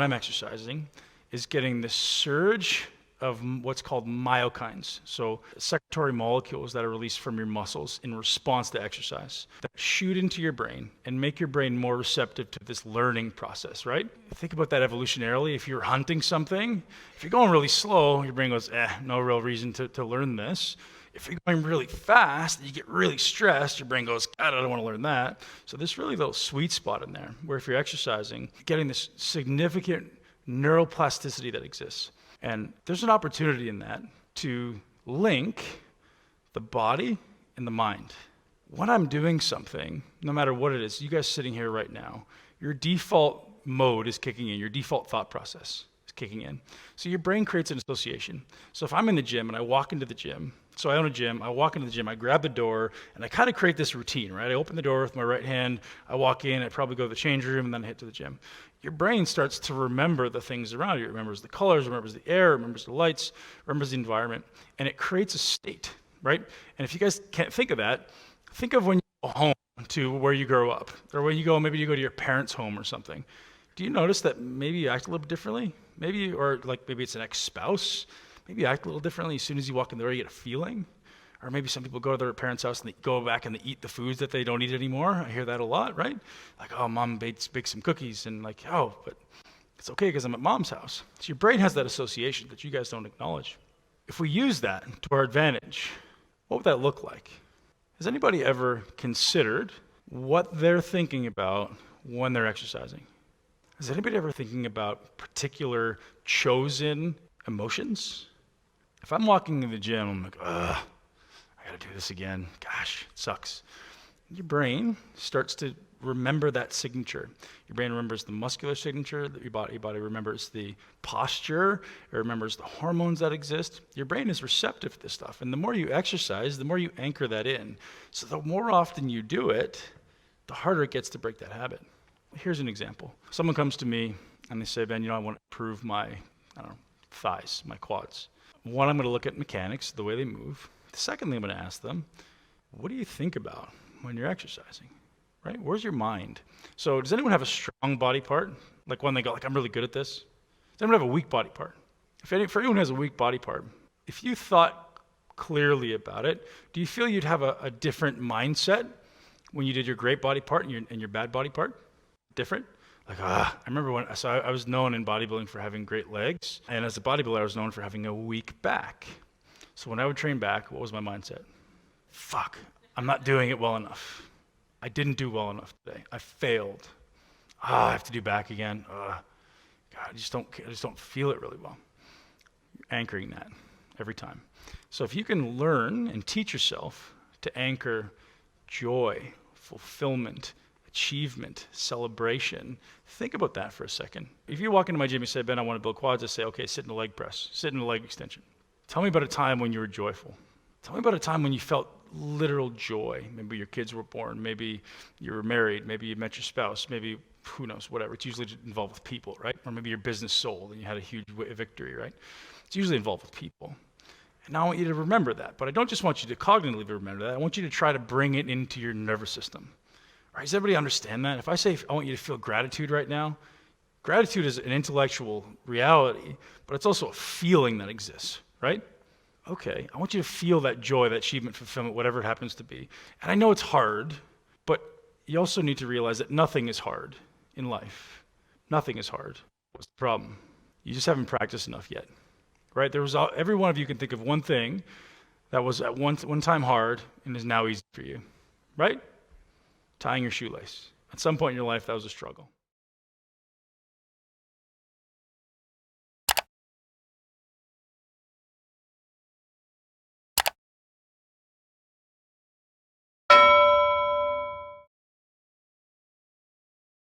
I'm exercising is getting this surge of what's called myokines. So secretory molecules that are released from your muscles in response to exercise that shoot into your brain and make your brain more receptive to this learning process, right? Think about that evolutionarily. If you're hunting something, if you're going really slow, your brain goes, no real reason to learn this. If you're going really fast, you get really stressed, your brain goes, God, I don't want to learn that. So there's really a little sweet spot in there where if you're exercising, you're getting this significant neuroplasticity that exists. And there's an opportunity in that to link the body and the mind. When I'm doing something, no matter what it is, you guys sitting here right now, your default mode is kicking in, your default thought process is kicking in. So your brain creates an association. So if I'm in the gym and I walk into the gym, so I own a gym, I walk into the gym, I grab the door, and I kind of create this routine, right? I open the door with my right hand, I walk in, I probably go to the change room, and then I head to the gym. Your brain starts to remember the things around you. It remembers the colors, remembers the air, remembers the lights, remembers the environment, and it creates a state, right? And if you guys can't think of that, think of when you go home to where you grow up, or when you go, maybe you go to your parents' home or something. Do you notice that maybe you act a little bit differently? Maybe, or like maybe it's an ex-spouse, maybe you act a little differently as soon as you walk in the door, you get a feeling. Or maybe some people go to their parents' house and they go back and they eat the foods that they don't eat anymore. I hear that a lot, right? Like, oh, mom baked some cookies, and like, oh, but it's okay because I'm at mom's house. So your brain has that association that you guys don't acknowledge. If we use that to our advantage, what would that look like? Has anybody ever considered what they're thinking about when they're exercising? Is anybody ever thinking about particular chosen emotions? If I'm walking in the gym, I'm like, ugh, I gotta do this again. Gosh, it sucks. Your brain starts to remember that signature. Your brain remembers the muscular signature, your body remembers the posture, it remembers the hormones that exist. Your brain is receptive to this stuff. And the more you exercise, the more you anchor that in. So the more often you do it, the harder it gets to break that habit. Here's an example. Someone comes to me and they say, Ben, I want to improve my, thighs, my quads. One, I'm going to look at mechanics, the way they move. The second thing I'm going to ask them, what do you think about when you're exercising, right? Where's your mind? So does anyone have a strong body part? Like when they go, like, I'm really good at this? Does anyone have a weak body part? For anyone who has a weak body part, if you thought clearly about it, do you feel you'd have a different mindset when you did your great body part and your bad body part? Different? Like, I remember I was known in bodybuilding for having great legs, and as a bodybuilder, I was known for having a weak back. So when I would train back, what was my mindset? Fuck, I'm not doing it well enough. I didn't do well enough today. I failed. I have to do back again. God, I just don't feel it really well. You're anchoring that every time. So if you can learn and teach yourself to anchor joy, fulfillment, achievement, celebration, think about that for a second. If you walk into my gym and say, Ben, I want to build quads, I say, okay, sit in a leg press, sit in a leg extension. Tell me about a time when you were joyful. Tell me about a time when you felt literal joy. Maybe your kids were born, maybe you were married, maybe you met your spouse, maybe who knows, whatever. It's usually involved with people, right? Or maybe your business sold and you had a huge victory, right? It's usually involved with people. And now I want you to remember that, but I don't just want you to cognitively remember that. I want you to try to bring it into your nervous system. Right? Does everybody understand that? If I say I want you to feel gratitude right now, gratitude is an intellectual reality, but it's also a feeling that exists, right? Okay, I want you to feel that joy, that achievement, fulfillment, whatever it happens to be. And I know it's hard, but you also need to realize that nothing is hard in life. Nothing is hard. What's the problem? You just haven't practiced enough yet, right? Every one of you can think of one thing that was at one time hard and is now easy for you, right? Tying your shoelace. At some point in your life, that was a struggle.